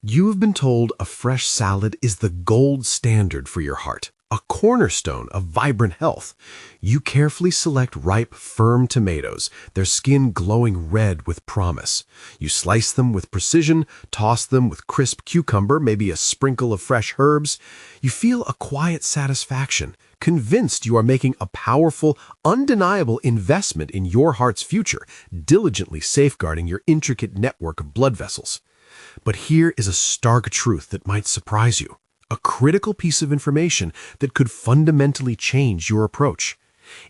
You have been told a fresh salad is the gold standard for your heart, a cornerstone of vibrant health. You carefully select ripe, firm tomatoes, their skin glowing red with promise. You slice them with precision, toss them with crisp cucumber, maybe a sprinkle of fresh herbs. You feel a quiet satisfaction, convinced you are making a powerful, undeniable investment in your heart's future, diligently safeguarding your intricate network of blood vessels. But here is a stark truth that might surprise you, a critical piece of information that could fundamentally change your approach.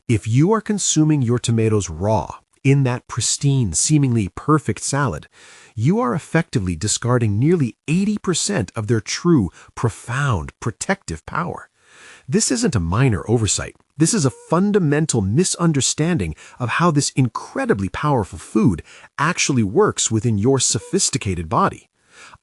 If you are consuming your tomatoes raw, in that pristine, seemingly perfect salad, you are effectively discarding nearly 80% of their true, profound, protective power. This isn't a minor oversight. This is a fundamental misunderstanding of how this incredibly powerful food actually works within your sophisticated body.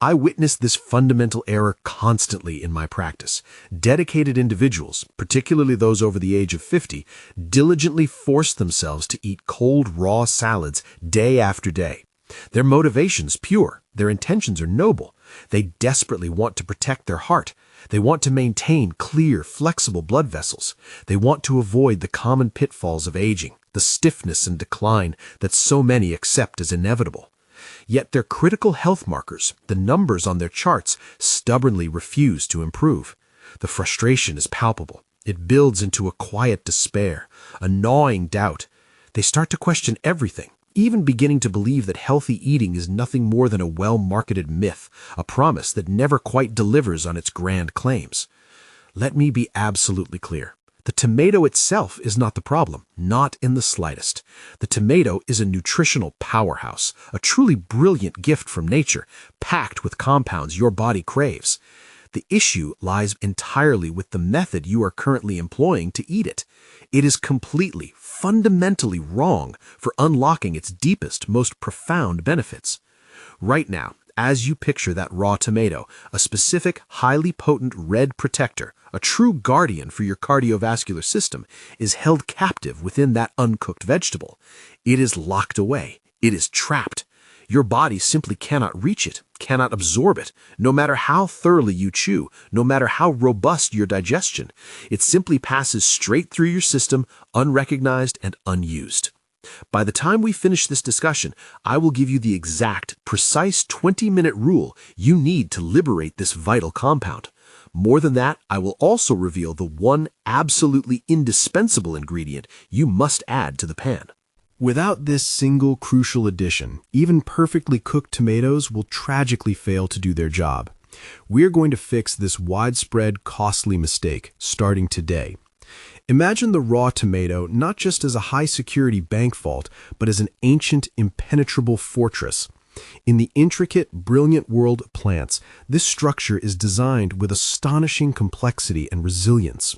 I witness this fundamental error constantly in my practice. Dedicated individuals, particularly those over the age of 50, diligently force themselves to eat cold, raw salads day after day. Their motivation's pure. Their intentions are noble. They desperately want to protect their heart. They want to maintain clear, flexible blood vessels. They want to avoid the common pitfalls of aging, the stiffness and decline that so many accept as inevitable. Yet their critical health markers, the numbers on their charts, stubbornly refuse to improve. The frustration is palpable. It builds into a quiet despair, a gnawing doubt. They start to question everything, even beginning to believe that healthy eating is nothing more than a well-marketed myth, a promise that never quite delivers on its grand claims. Let me be absolutely clear. The tomato itself is not the problem, not in the slightest. The tomato is a nutritional powerhouse, a truly brilliant gift from nature, packed with compounds your body craves. The issue lies entirely with the method you are currently employing to eat it. It is completely, fundamentally wrong for unlocking its deepest, most profound benefits. Right now, as you picture that raw tomato, a specific, highly potent red protector, a true guardian for your cardiovascular system, is held captive within that uncooked vegetable. It is locked away. It is trapped. Your body simply cannot reach it, cannot absorb it, no matter how thoroughly you chew, no matter how robust your digestion. It simply passes straight through your system, unrecognized and unused. By the time we finish this discussion, I will give you the exact, precise 20-minute rule you need to liberate this vital compound. More than that, I will also reveal the one absolutely indispensable ingredient you must add to the pan. Without this single crucial addition, even perfectly cooked tomatoes will tragically fail to do their job. We're going to fix this widespread, costly mistake, starting today. Imagine the raw tomato not just as a high-security bank vault, but as an ancient, impenetrable fortress. In the intricate, brilliant world of plants, this structure is designed with astonishing complexity and resilience.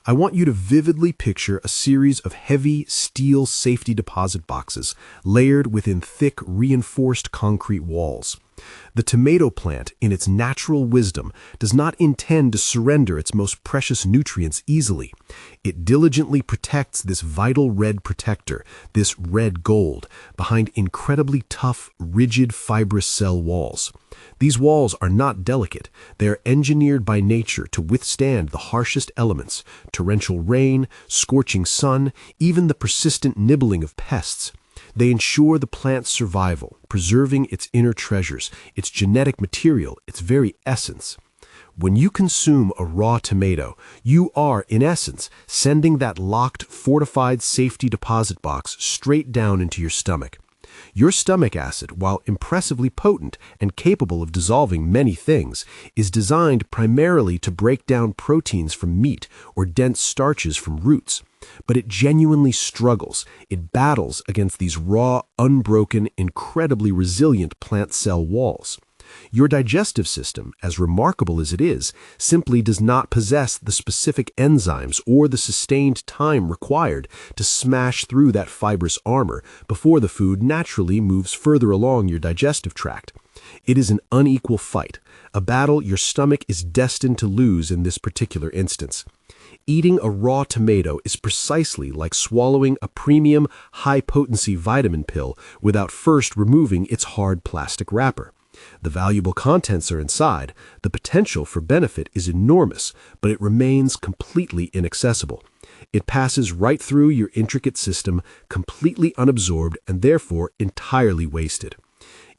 I want you to vividly picture a series of heavy steel safety deposit boxes layered within thick, reinforced concrete walls. The tomato plant, in its natural wisdom, does not intend to surrender its most precious nutrients easily. It diligently protects this vital red protector, this red gold, behind incredibly tough, rigid, fibrous cell walls. These walls are not delicate. They are engineered by nature to withstand the harshest elements, torrential rain, scorching sun, even the persistent nibbling of pests. They ensure the plant's survival, preserving its inner treasures, its genetic material, its very essence. When you consume a raw tomato, you are, in essence, sending that locked, fortified safety deposit box straight down into your stomach. Your stomach acid, while impressively potent and capable of dissolving many things, is designed primarily to break down proteins from meat or dense starches from roots. But it genuinely struggles. It battles against these raw, unbroken, incredibly resilient plant cell walls. Your digestive system, as remarkable as it is, simply does not possess the specific enzymes or the sustained time required to smash through that fibrous armor before the food naturally moves further along your digestive tract. It is an unequal fight, a battle your stomach is destined to lose in this particular instance. Eating a raw tomato is precisely like swallowing a premium, high-potency vitamin pill without first removing its hard plastic wrapper. The valuable contents are inside, the potential for benefit is enormous, but it remains completely inaccessible. It passes right through your intricate system, completely unabsorbed and therefore entirely wasted.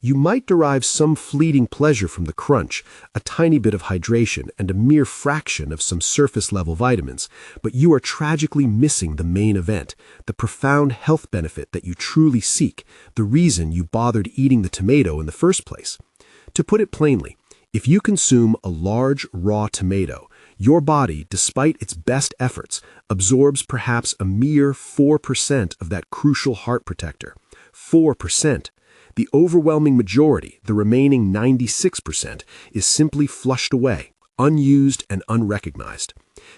You might derive some fleeting pleasure from the crunch, a tiny bit of hydration, and a mere fraction of some surface-level vitamins, but you are tragically missing the main event, the profound health benefit that you truly seek, the reason you bothered eating the tomato in the first place. To put it plainly, if you consume a large, raw tomato, your body, despite its best efforts, absorbs perhaps a mere 4% of that crucial heart protector. 4%. The overwhelming majority, the remaining 96%, is simply flushed away, unused and unrecognized.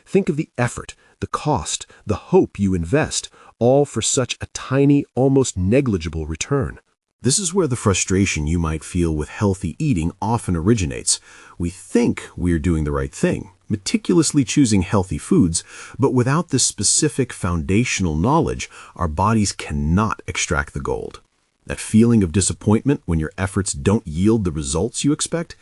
Think of the effort, the cost, the hope you invest, all for such a tiny, almost negligible return. This is where the frustration you might feel with healthy eating often originates. We think we're doing the right thing, meticulously choosing healthy foods, but without this specific foundational knowledge, our bodies cannot extract the gold. That feeling of disappointment when your efforts don't yield the results you expect,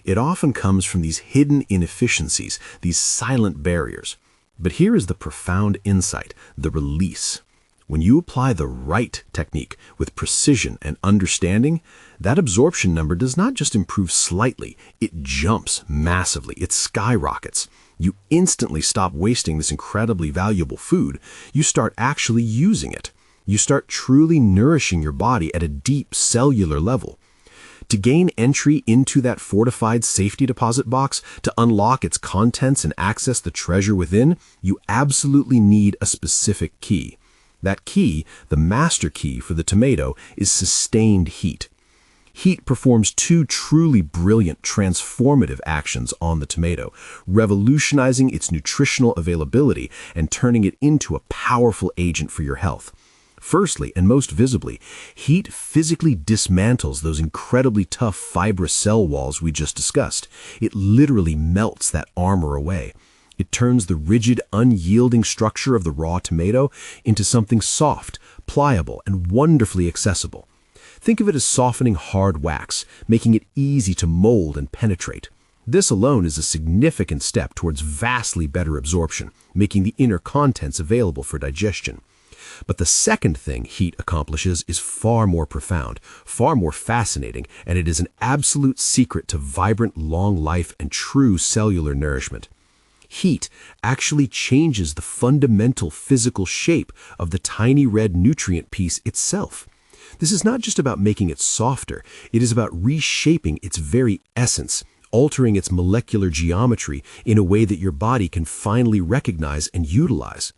it often comes from these hidden inefficiencies, these silent barriers. But here is the profound insight, the release. When you apply the right technique with precision and understanding, that absorption number does not just improve slightly, it jumps massively, it skyrockets. You instantly stop wasting this incredibly valuable food, you start actually using it. You start truly nourishing your body at a deep cellular level. To gain entry into that fortified safety deposit box, to unlock its contents and access the treasure within, you absolutely need a specific key. That key, the master key for the tomato, is sustained heat. Heat performs two truly brilliant, transformative actions on the tomato, revolutionizing its nutritional availability and turning it into a powerful agent for your health. Firstly, and most visibly, heat physically dismantles those incredibly tough fibrous cell walls we just discussed. It literally melts that armor away. It turns the rigid, unyielding structure of the raw tomato into something soft, pliable, and wonderfully accessible. Think of it as softening hard wax, making it easy to mold and penetrate. This alone is a significant step towards vastly better absorption, making the inner contents available for digestion. But the second thing heat accomplishes is far more profound, far more fascinating, and it is an absolute secret to vibrant, long life and true cellular nourishment. Heat actually changes the fundamental physical shape of the tiny red nutrient piece itself. This is not just about making it softer, it is about reshaping its very essence, altering its molecular geometry in a way that your body can finally recognize and utilize.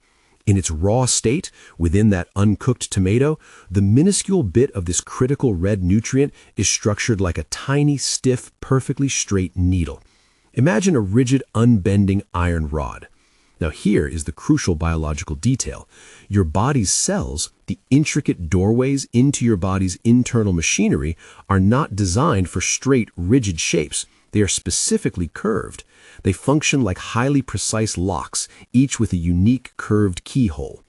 In its raw state, within that uncooked tomato, the minuscule bit of this critical red nutrient is structured like a tiny, stiff, perfectly straight needle. Imagine a rigid, unbending iron rod. Now here is the crucial biological detail. Your body's cells, the intricate doorways into your body's internal machinery, are not designed for straight, rigid shapes. They are specifically curved. They function like highly precise locks, each with a unique curved keyhole.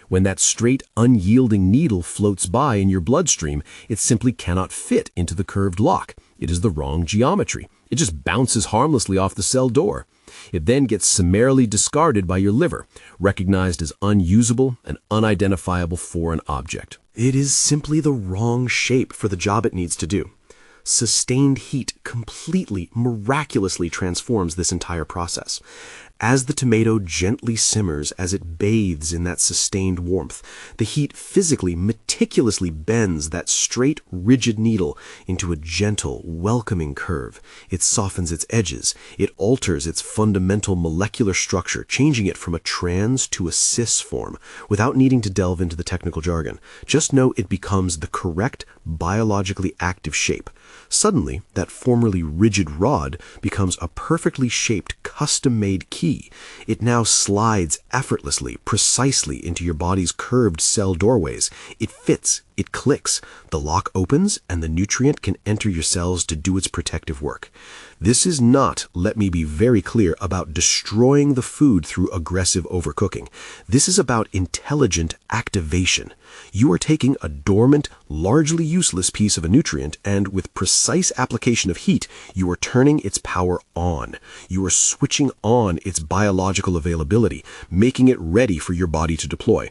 When that straight, unyielding needle floats by in your bloodstream, it simply cannot fit into the curved lock. It is the wrong geometry. It just bounces harmlessly off the cell door. It then gets summarily discarded by your liver, recognized as unusable and unidentifiable foreign object. It is simply the wrong shape for the job it needs to do. Sustained heat completely, miraculously transforms this entire process. As the tomato gently simmers, as it bathes in that sustained warmth, the heat physically, meticulously bends that straight, rigid needle into a gentle, welcoming curve. It softens its edges. It alters its fundamental molecular structure, changing it from a trans to a cis form, without needing to delve into the technical jargon. Just know it becomes the correct, biologically active shape. Suddenly, that formerly rigid rod becomes a perfectly shaped, custom-made key. It now slides effortlessly, precisely into your body's curved cell doorways. It fits, it clicks, the lock opens, and the nutrient can enter your cells to do its protective work. This is not, let me be very clear, about destroying the food through aggressive overcooking. This is about intelligent activation. You are taking a dormant, largely useless piece of a nutrient, and with precise application of heat, you are turning its power on. You are switching on its biological availability, making it ready for your body to deploy.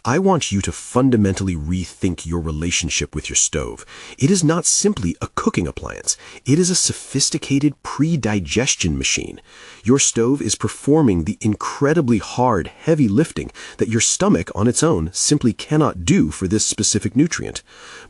I want you to fundamentally rethink your relationship with your stove. It is not simply a cooking appliance. It is a sophisticated pre-digestion machine. Your stove is performing the incredibly hard, heavy lifting that your stomach on its own simply cannot do for this specific nutrient.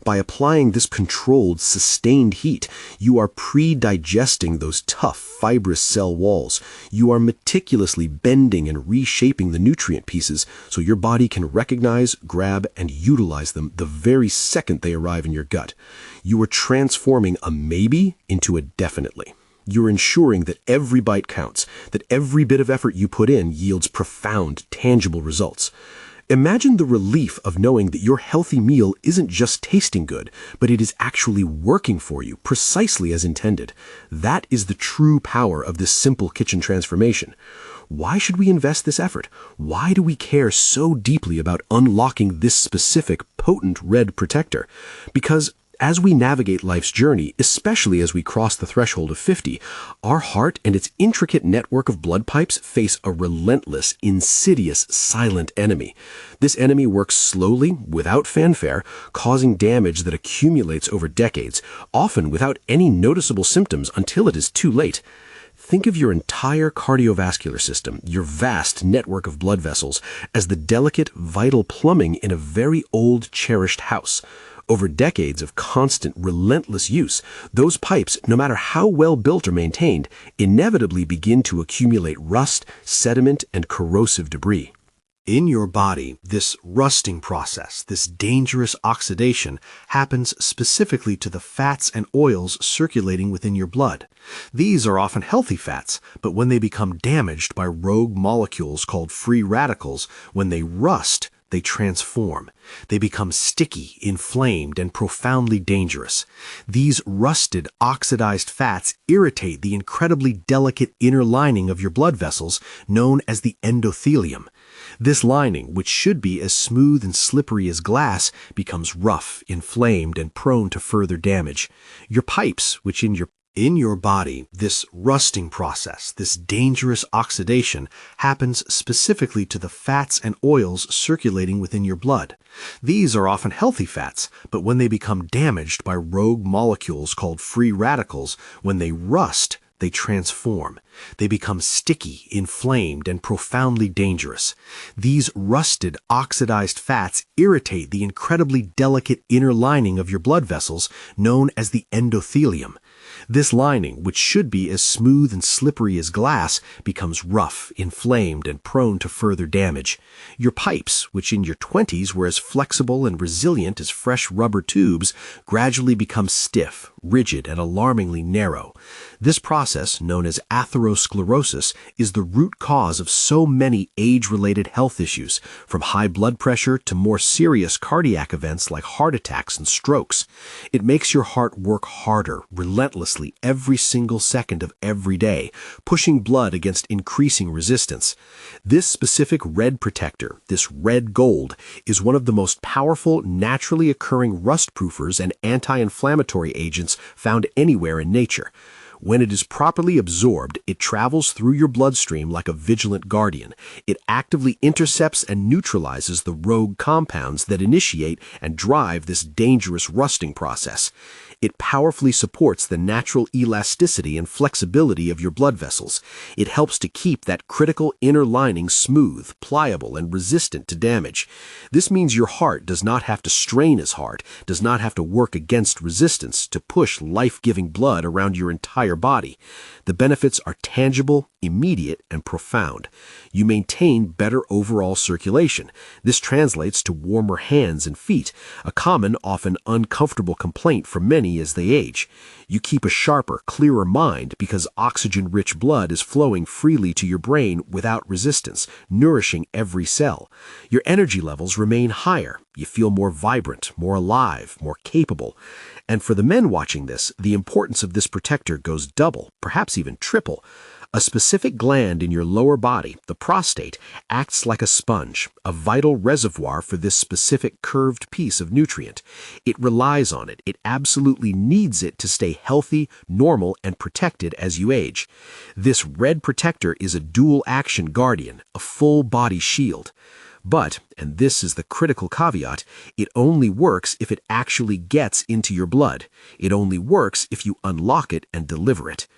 By applying this controlled, sustained heat, you are pre-digesting those tough, fibrous cell walls. You are meticulously bending and reshaping the nutrient pieces so your body can recognize, grab, and utilize them the very second they arrive in your gut. You are transforming a maybe into a definitely. You're ensuring that every bite counts, that every bit of effort you put in yields profound, tangible results. Imagine the relief of knowing that your healthy meal isn't just tasting good, but it is actually working for you precisely as intended. That is the true power of this simple kitchen transformation. Why should we invest this effort? Why do we care so deeply about unlocking this specific, potent red protector? Because as we navigate life's journey, especially as we cross the threshold of 50, our heart and its intricate network of blood pipes face a relentless, insidious, silent enemy. This enemy works slowly, without fanfare, causing damage that accumulates over decades, often without any noticeable symptoms until it is too late. Think of your entire cardiovascular system, your vast network of blood vessels, as the delicate, vital plumbing in a very old, cherished house. Over decades of constant, relentless use, those pipes, no matter how well built or maintained, inevitably begin to accumulate rust, sediment, and corrosive debris. In your body, this rusting process, this dangerous oxidation, happens specifically to the fats and oils circulating within your blood. These are often healthy fats, but when they become damaged by rogue molecules called free radicals, when they rust, they transform. They become sticky, inflamed, and profoundly dangerous. These rusted, oxidized fats irritate the incredibly delicate inner lining of your blood vessels, known as the endothelium. This lining, which should be as smooth and slippery as glass, becomes rough, inflamed, and prone to further damage. Your pipes, which in your body, this rusting process, this dangerous oxidation, happens specifically to the fats and oils circulating within your blood. These are often healthy fats, but when they become damaged by rogue molecules called free radicals, when they rust, they transform. They become sticky, inflamed, and profoundly dangerous. These rusted, oxidized fats irritate the incredibly delicate inner lining of your blood vessels, known as the endothelium. This lining, which should be as smooth and slippery as glass, becomes rough, inflamed, and prone to further damage. Your pipes, which in your 20s were as flexible and resilient as fresh rubber tubes, gradually become stiff, rigid, and alarmingly narrow. This process, known as atherosclerosis, is the root cause of so many age-related health issues, from high blood pressure to more serious cardiac events like heart attacks and strokes. It makes your heart work harder, relentlessly, every single second of every day, pushing blood against increasing resistance. This specific red protector, this red gold, is one of the most powerful, naturally occurring rust-proofers and anti-inflammatory agents found anywhere in nature. When it is properly absorbed, it travels through your bloodstream like a vigilant guardian. It actively intercepts and neutralizes the rogue compounds that initiate and drive this dangerous rusting process. It powerfully supports the natural elasticity and flexibility of your blood vessels. It helps to keep that critical inner lining smooth, pliable, and resistant to damage. This means your heart does not have to strain as hard, does not have to work against resistance to push life-giving blood around your entire body. The benefits are tangible, immediate, and profound. You maintain better overall circulation. This translates to warmer hands and feet, a common, often uncomfortable complaint for many as they age. You keep a sharper, clearer mind because oxygen-rich blood is flowing freely to your brain without resistance, nourishing every cell. Your energy levels remain higher, You feel more vibrant, more alive, more capable. And for the men watching this, the importance of this protector goes double, perhaps even triple. A specific gland in your lower body, the prostate, acts like a sponge, a vital reservoir for this specific curved piece of nutrient. It relies on it. It absolutely needs it to stay healthy, normal, and protected as you age. This red protector is a dual-action guardian, a full-body shield. But, and this is the critical caveat, it only works if it actually gets into your blood. It only works if you unlock it and deliver it.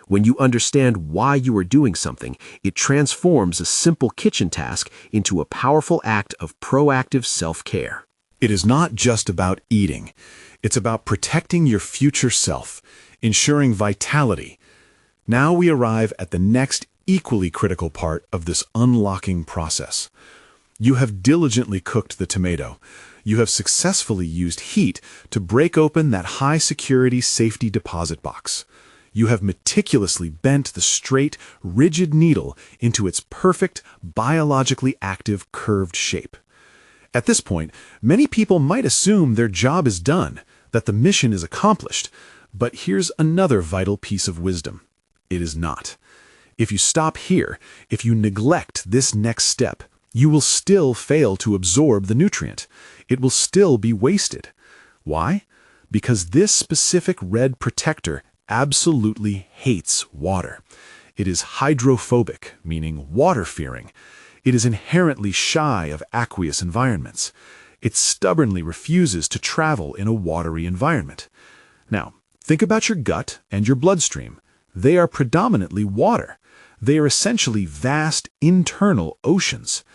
When you understand why you are doing something, it transforms a simple kitchen task into a powerful act of proactive self-care. It is not just about eating. It's about protecting your future self, ensuring vitality. Now we arrive at the next equally critical part of this unlocking process. You have diligently cooked the tomato. You have successfully used heat to break open that high-security safety deposit box. You have meticulously bent the straight, rigid needle into its perfect, biologically active, curved shape. At this point, many people might assume their job is done, that the mission is accomplished. But here's another vital piece of wisdom. It is not. If you stop here, if you neglect this next step, you will still fail to absorb the nutrient. It will still be wasted. Why? Because this specific red protector absolutely hates water. It is hydrophobic, meaning water-fearing. It is inherently shy of aqueous environments. It stubbornly refuses to travel in a watery environment. Now, think about your gut and your bloodstream. They are predominantly water. They are essentially vast internal oceans.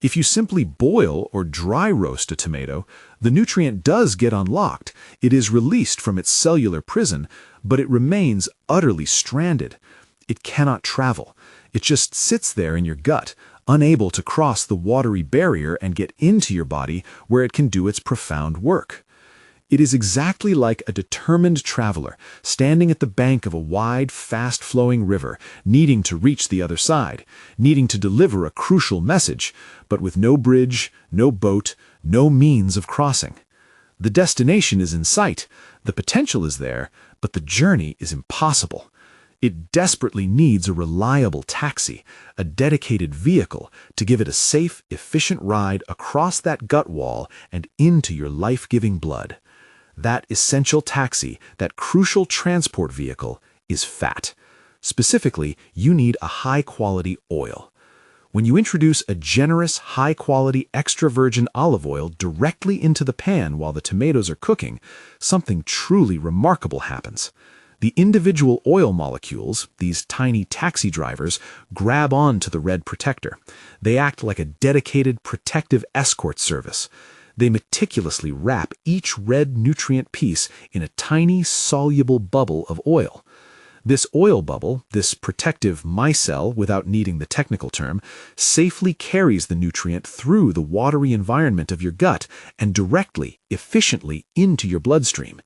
If you simply boil or dry roast a tomato, the nutrient does get unlocked. It is released from its cellular prison, but it remains utterly stranded. It cannot travel. It just sits there in your gut, unable to cross the watery barrier and get into your body where it can do its profound work. It is exactly like a determined traveler standing at the bank of a wide, fast-flowing river, needing to reach the other side, needing to deliver a crucial message, but with no bridge, no boat, no means of crossing. The destination is in sight, the potential is there, but the journey is impossible. It desperately needs a reliable taxi, a dedicated vehicle, to give it a safe, efficient ride across that gut wall and into your life-giving blood. That essential taxi, that crucial transport vehicle, is fat. Specifically, you need a high-quality oil. When you introduce a generous, high-quality extra virgin olive oil directly into the pan while the tomatoes are cooking, something truly remarkable happens. The individual oil molecules, these tiny taxi drivers, grab on to the red protector. They act like a dedicated protective escort service. They meticulously wrap each red nutrient piece in a tiny, soluble bubble of oil. This oil bubble, this protective micelle, without needing the technical term, safely carries the nutrient through the watery environment of your gut and directly, efficiently into your bloodstream.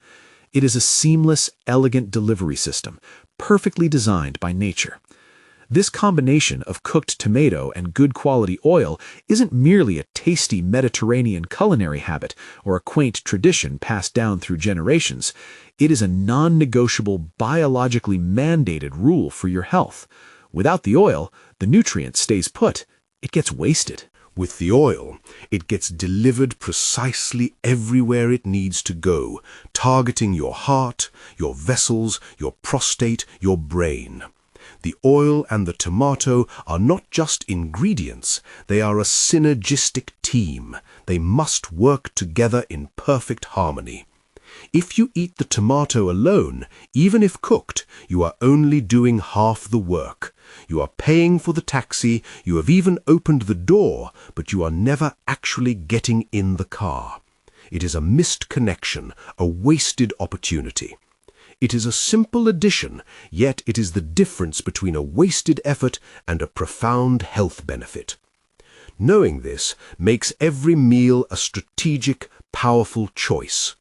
It is a seamless, elegant delivery system, perfectly designed by nature. This combination of cooked tomato and good quality oil isn't merely a tasty Mediterranean culinary habit or a quaint tradition passed down through generations. It is a non-negotiable, biologically mandated rule for your health. Without the oil, the nutrient stays put. It gets wasted. With the oil, it gets delivered precisely everywhere it needs to go, targeting your heart, your vessels, your prostate, your brain. The oil and the tomato are not just ingredients, they are a synergistic team. They must work together in perfect harmony. If you eat the tomato alone, even if cooked, you are only doing half the work. You are paying for the taxi, you have even opened the door, but you are never actually getting in the car. It is a missed connection, a wasted opportunity. It is a simple addition, yet it is the difference between a wasted effort and a profound health benefit. Knowing this makes every meal a strategic, powerful choice.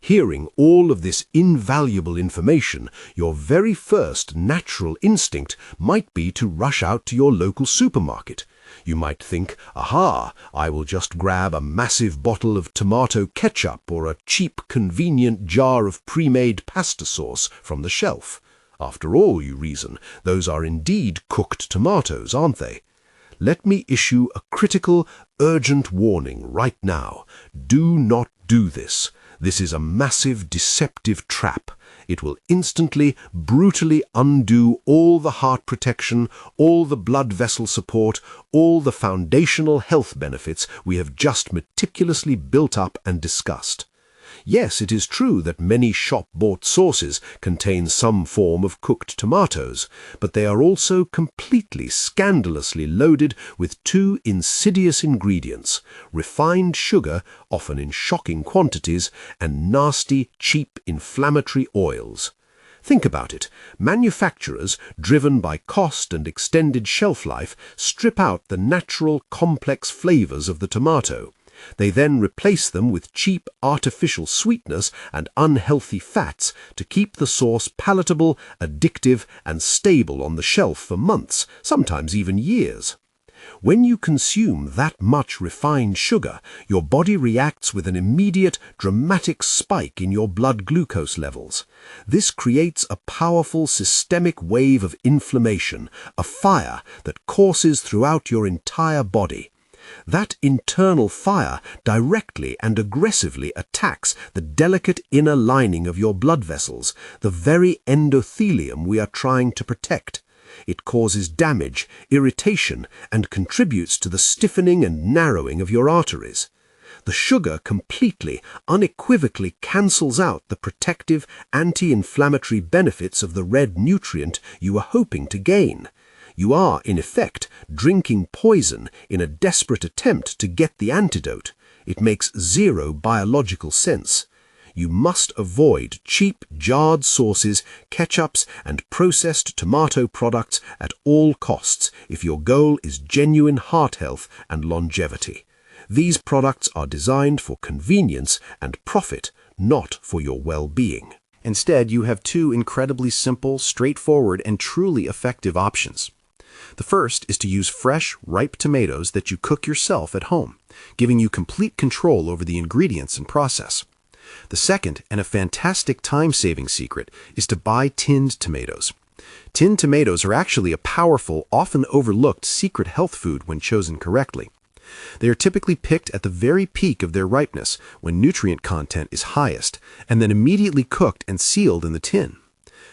Hearing all of this invaluable information, your very first natural instinct might be to rush out to your local supermarket. You might think, aha, I will just grab a massive bottle of tomato ketchup or a cheap, convenient jar of pre-made pasta sauce from the shelf. After all, you reason, those are indeed cooked tomatoes, aren't they? Let me issue a critical, urgent warning right now. Do not do this. This is a massive, deceptive trap. It will instantly, brutally undo all the heart protection, all the blood vessel support, all the foundational health benefits we have just meticulously built up and discussed. Yes, it is true that many shop-bought sauces contain some form of cooked tomatoes, but they are also completely scandalously loaded with two insidious ingredients: refined sugar, often in shocking quantities, and nasty, cheap, inflammatory oils. Think about it. Manufacturers, driven by cost and extended shelf life, strip out the natural, complex flavors of the tomato. They then replace them with cheap artificial sweetness and unhealthy fats to keep the sauce palatable, addictive, and stable on the shelf for months, sometimes even years. When you consume that much refined sugar, your body reacts with an immediate, dramatic spike in your blood glucose levels. This creates a powerful systemic wave of inflammation, a fire that courses throughout your entire body. That internal fire directly and aggressively attacks the delicate inner lining of your blood vessels, the very endothelium we are trying to protect. It causes damage, irritation, and contributes to the stiffening and narrowing of your arteries. The sugar completely, unequivocally cancels out the protective, anti-inflammatory benefits of the red nutrient you were hoping to gain. You are, in effect, drinking poison in a desperate attempt to get the antidote. It makes zero biological sense. You must avoid cheap, jarred sauces, ketchups, and processed tomato products at all costs if your goal is genuine heart health and longevity. These products are designed for convenience and profit, not for your well-being. Instead, you have two incredibly simple, straightforward, and truly effective options. The first is to use fresh, ripe tomatoes that you cook yourself at home, giving you complete control over the ingredients and process. The second, and a fantastic time-saving secret, is to buy tinned tomatoes. Tinned tomatoes are actually a powerful, often overlooked secret health food when chosen correctly. They are typically picked at the very peak of their ripeness, when nutrient content is highest, and then immediately cooked and sealed in the tin.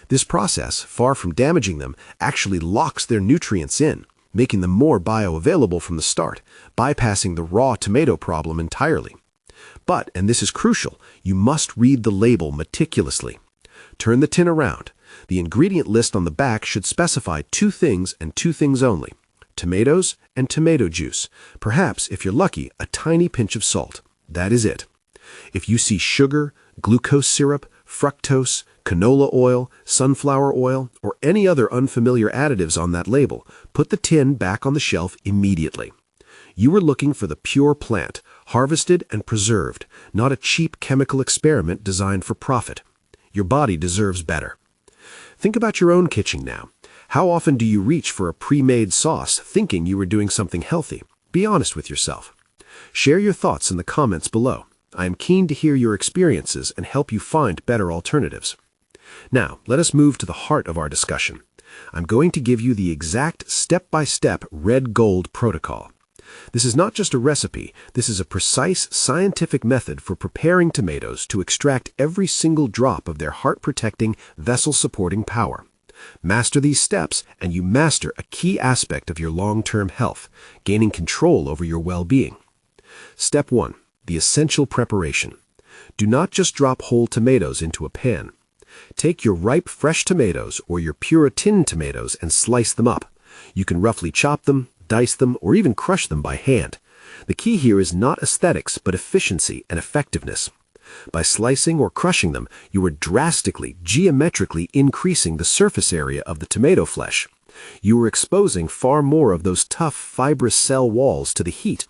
This process, far from damaging them, actually locks their nutrients in, making them more bioavailable from the start, bypassing the raw tomato problem entirely. But, and this is crucial, you must read the label meticulously. Turn the tin around. The ingredient list on the back should specify two things and two things only: tomatoes and tomato juice. Perhaps, if you're lucky, a tiny pinch of salt. That is it. If you see sugar, glucose syrup, fructose, canola oil, sunflower oil, or any other unfamiliar additives on that label, put the tin back on the shelf immediately. You are looking for the pure plant, harvested and preserved, not a cheap chemical experiment designed for profit. Your body deserves better. Think about your own kitchen now. How often do you reach for a pre-made sauce thinking you were doing something healthy? Be honest with yourself. Share your thoughts in the comments below. I am keen to hear your experiences and help you find better alternatives. Now, let us move to the heart of our discussion. I'm going to give you the exact step-by-step red gold protocol. This is not just a recipe, this is a precise scientific method for preparing tomatoes to extract every single drop of their heart-protecting, vessel-supporting power. Master these steps, and you master a key aspect of your long-term health, gaining control over your well-being. Step 1. The essential preparation. Do not just drop whole tomatoes into a pan. Take your ripe, fresh tomatoes or your pure tinned tomatoes and slice them up. You can roughly chop them, dice them, or even crush them by hand. The key here is not aesthetics, but efficiency and effectiveness. By slicing or crushing them, you are drastically, geometrically increasing the surface area of the tomato flesh. You are exposing far more of those tough, fibrous cell walls to the heat.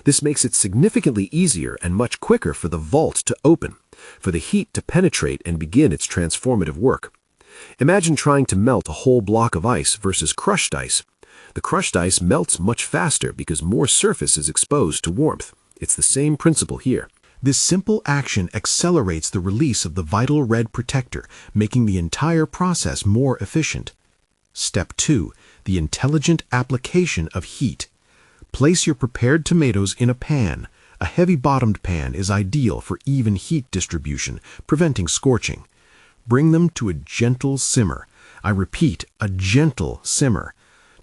This makes it significantly easier and much quicker for the vault to open, for the heat to penetrate and begin its transformative work. Imagine trying to melt a whole block of ice versus crushed ice. The crushed ice melts much faster because more surface is exposed to warmth. It's the same principle here. This simple action accelerates the release of the vital red protector, making the entire process more efficient. Step 2. The intelligent application of heat. Place your prepared tomatoes in a pan. A heavy-bottomed pan is ideal for even heat distribution, preventing scorching. Bring them to a gentle simmer. I repeat, a gentle simmer.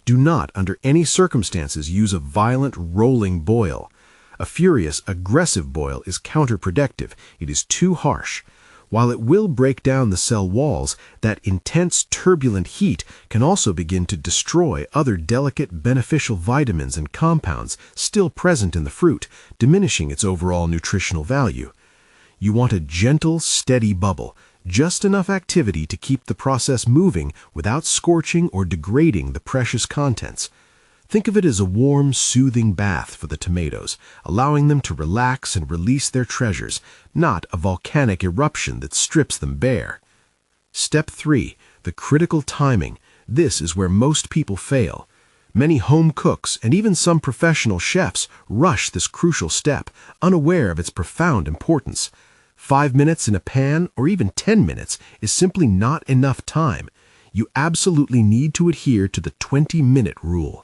Do not, under any circumstances, use a violent, rolling boil. A furious, aggressive boil is counterproductive. It is too harsh. While it will break down the cell walls, that intense, turbulent heat can also begin to destroy other delicate, beneficial vitamins and compounds still present in the fruit, diminishing its overall nutritional value. You want a gentle, steady bubble, just enough activity to keep the process moving without scorching or degrading the precious contents. Think of it as a warm, soothing bath for the tomatoes, allowing them to relax and release their treasures, not a volcanic eruption that strips them bare. Step 3. The critical timing. This is where most people fail. Many home cooks and even some professional chefs rush this crucial step, unaware of its profound importance. 5 minutes in a pan, or even 10 minutes, is simply not enough time. You absolutely need to adhere to the 20-minute rule.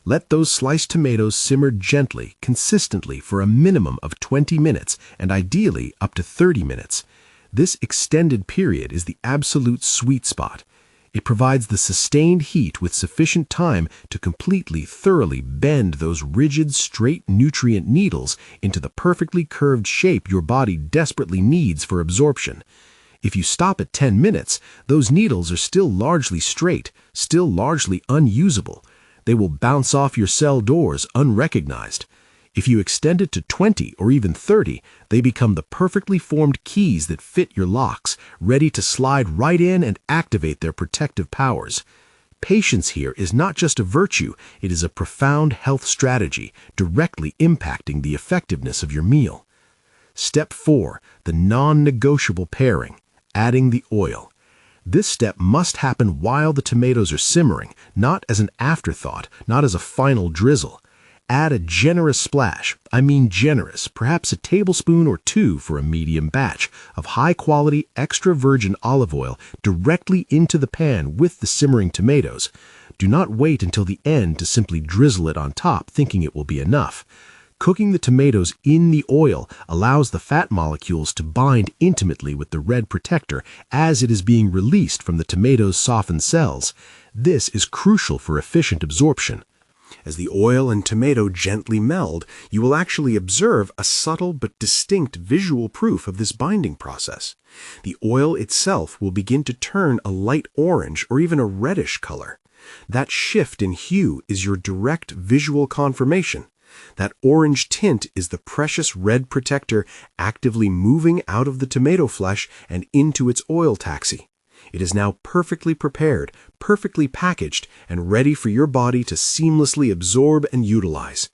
Let those sliced tomatoes simmer gently, consistently for a minimum of 20 minutes and ideally up to 30 minutes. This extended period is the absolute sweet spot. It provides the sustained heat with sufficient time to completely, thoroughly bend those rigid, straight nutrient needles into the perfectly curved shape your body desperately needs for absorption. If you stop at 10 minutes, those needles are still largely straight, still largely unusable. They will bounce off your cell doors unrecognized. If you extend it to 20 or even 30, they become the perfectly formed keys that fit your locks, ready to slide right in and activate their protective powers. Patience here is not just a virtue, it is a profound health strategy, directly impacting the effectiveness of your meal. Step 4. The non-negotiable pairing, adding the oil. This step must happen while the tomatoes are simmering, not as an afterthought, not as a final drizzle. Add a generous splash, I mean generous, perhaps a tablespoon or 2 for a medium batch, of high-quality extra virgin olive oil directly into the pan with the simmering tomatoes. Do not wait until the end to simply drizzle it on top, thinking it will be enough. Cooking the tomatoes in the oil allows the fat molecules to bind intimately with the red protector as it is being released from the tomatoes' softened cells. This is crucial for efficient absorption. As the oil and tomato gently meld, you will actually observe a subtle but distinct visual proof of this binding process. The oil itself will begin to turn a light orange or even a reddish color. That shift in hue is your direct visual confirmation. That orange tint is the precious red protector actively moving out of the tomato flesh and into its oil taxi. It is now perfectly prepared, perfectly packaged, and ready for your body to seamlessly absorb and utilize.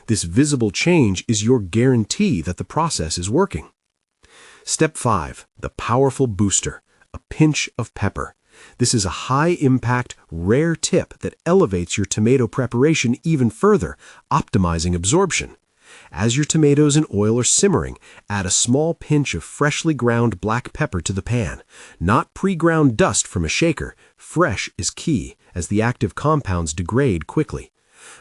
This visible change is your guarantee that the process is working. Step 5. The powerful booster, a pinch of pepper. This is a high-impact, rare tip that elevates your tomato preparation even further, optimizing absorption. As your tomatoes and oil are simmering, add a small pinch of freshly ground black pepper to the pan. Not pre-ground dust from a shaker. Fresh is key, as the active compounds degrade quickly.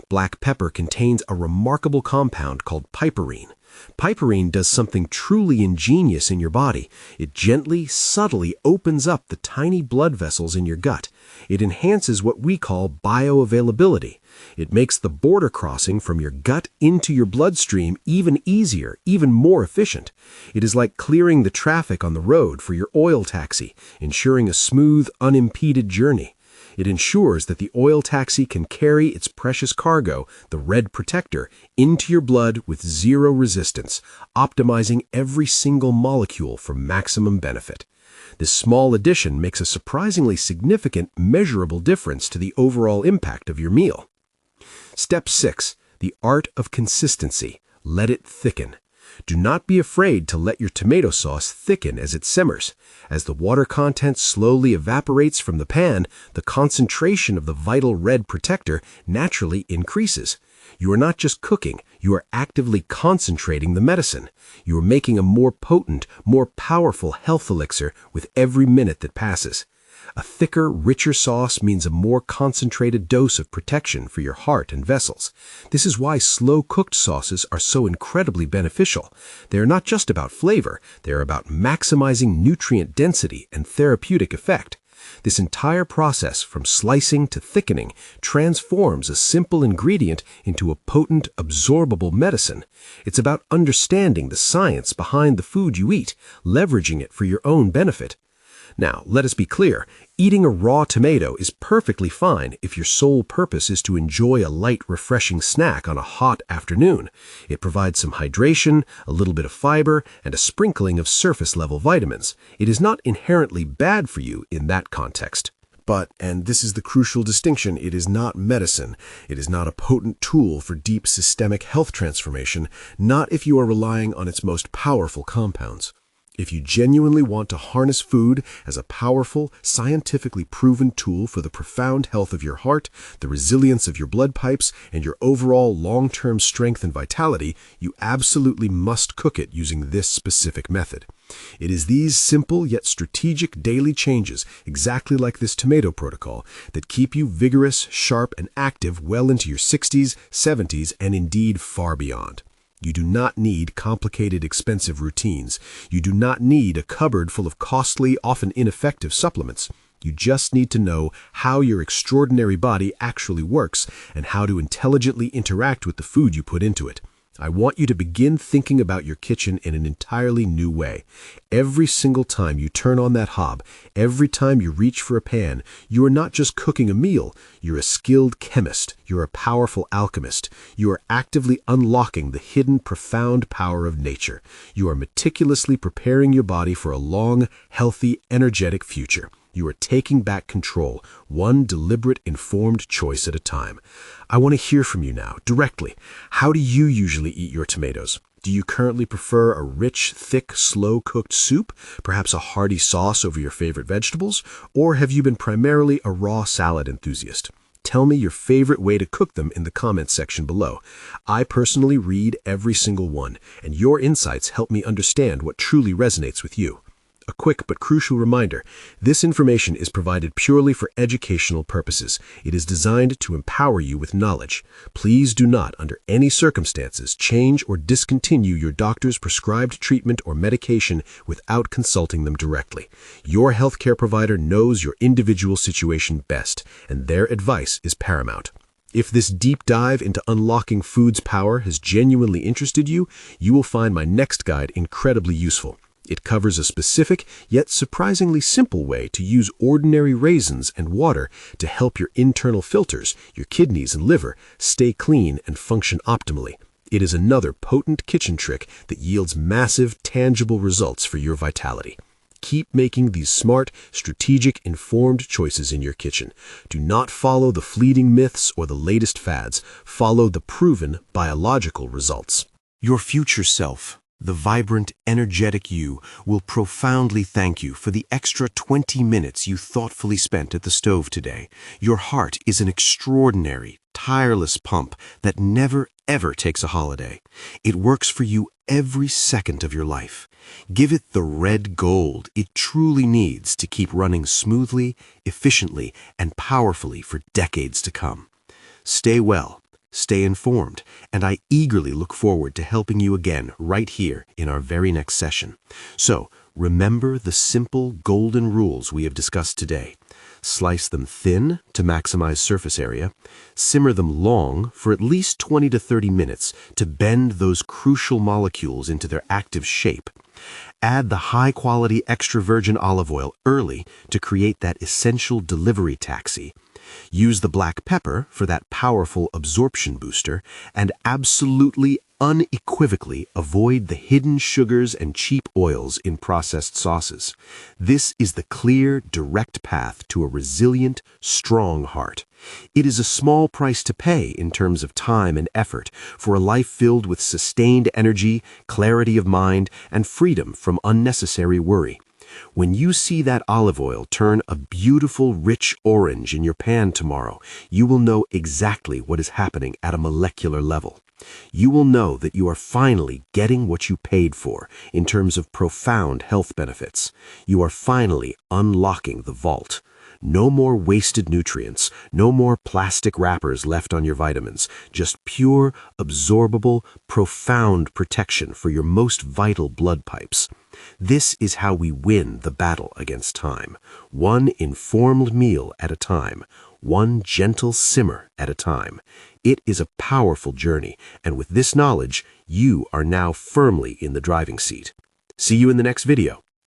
Black pepper contains a remarkable compound called piperine. Piperine does something truly ingenious in your body. It gently, subtly opens up the tiny blood vessels in your gut. It enhances what we call bioavailability. It makes the border crossing from your gut into your bloodstream even easier, even more efficient. It is like clearing the traffic on the road for your oil taxi, ensuring a smooth, unimpeded journey. It ensures that the oil taxi can carry its precious cargo, the red protector, into your blood with zero resistance, optimizing every single molecule for maximum benefit. This small addition makes a surprisingly significant, measurable difference to the overall impact of your meal. Step 6. The art of consistency. Let it thicken. Do not be afraid to let your tomato sauce thicken as it simmers. As the water content slowly evaporates from the pan, the concentration of the vital red protector naturally increases. You are not just cooking, you are actively concentrating the medicine. You are making a more potent, more powerful health elixir with every minute that passes. A thicker, richer sauce means a more concentrated dose of protection for your heart and vessels. This is why slow-cooked sauces are so incredibly beneficial. They are not just about flavor, they are about maximizing nutrient density and therapeutic effect. This entire process, from slicing to thickening, transforms a simple ingredient into a potent, absorbable medicine. It's about understanding the science behind the food you eat, leveraging it for your own benefit. Now, let us be clear, eating a raw tomato is perfectly fine if your sole purpose is to enjoy a light, refreshing snack on a hot afternoon. It provides some hydration, a little bit of fiber, and a sprinkling of surface-level vitamins. It is not inherently bad for you in that context. But, and this is the crucial distinction, it is not medicine. It is not a potent tool for deep systemic health transformation, not if you are relying on its most powerful compounds. If you genuinely want to harness food as a powerful, scientifically proven tool for the profound health of your heart, the resilience of your blood pipes, and your overall long-term strength and vitality, you absolutely must cook it using this specific method. It is these simple yet strategic daily changes, exactly like this tomato protocol, that keep you vigorous, sharp, and active well into your 60s, 70s, and indeed far beyond. You do not need complicated, expensive routines. You do not need a cupboard full of costly, often ineffective supplements. You just need to know how your extraordinary body actually works and how to intelligently interact with the food you put into it. I want you to begin thinking about your kitchen in an entirely new way. Every single time you turn on that hob, every time you reach for a pan, you are not just cooking a meal, you're a skilled chemist, you're a powerful alchemist, you are actively unlocking the hidden profound power of nature. You are meticulously preparing your body for a long, healthy, energetic future. You are taking back control, one deliberate, informed choice at a time. I want to hear from you now, directly. How do you usually eat your tomatoes? Do you currently prefer a rich, thick, slow-cooked soup, perhaps a hearty sauce over your favorite vegetables, or have you been primarily a raw salad enthusiast? Tell me your favorite way to cook them in the comments section below. I personally read every single one, and your insights help me understand what truly resonates with you. A quick but crucial reminder, this information is provided purely for educational purposes. It is designed to empower you with knowledge. Please do not, under any circumstances, change or discontinue your doctor's prescribed treatment or medication without consulting them directly. Your healthcare provider knows your individual situation best, and their advice is paramount. If this deep dive into unlocking food's power has genuinely interested you, you will find my next guide incredibly useful. It covers a specific, yet surprisingly simple way to use ordinary raisins and water to help your internal filters, your kidneys and liver, stay clean and function optimally. It is another potent kitchen trick that yields massive, tangible results for your vitality. Keep making these smart, strategic, informed choices in your kitchen. Do not follow the fleeting myths or the latest fads. Follow the proven, biological results. Your future self, the vibrant, energetic you, will profoundly thank you for the extra 20 minutes you thoughtfully spent at the stove today. Your heart is an extraordinary, tireless pump that never, ever takes a holiday. It works for you every second of your life. Give it the red gold it truly needs to keep running smoothly, efficiently, and powerfully for decades to come. Stay well. Stay informed, and I eagerly look forward to helping you again right here in our very next session. So, remember the simple golden rules we have discussed today. Slice them thin to maximize surface area. Simmer them long for at least 20 to 30 minutes to bend those crucial molecules into their active shape. Add the high-quality extra virgin olive oil early to create that essential delivery taxi. Use the black pepper for that powerful absorption booster, and absolutely, unequivocally avoid the hidden sugars and cheap oils in processed sauces. This is the clear, direct path to a resilient, strong heart. It is a small price to pay in terms of time and effort for a life filled with sustained energy, clarity of mind, and freedom from unnecessary worry. When you see that olive oil turn a beautiful, rich orange in your pan tomorrow, you will know exactly what is happening at a molecular level. You will know that you are finally getting what you paid for in terms of profound health benefits. You are finally unlocking the vault. No more wasted nutrients, no more plastic wrappers left on your vitamins, just pure, absorbable, profound protection for your most vital blood pipes. This is how we win the battle against time, one informed meal at a time, one gentle simmer at a time. It is a powerful journey, and with this knowledge, you are now firmly in the driving seat. See you in the next video.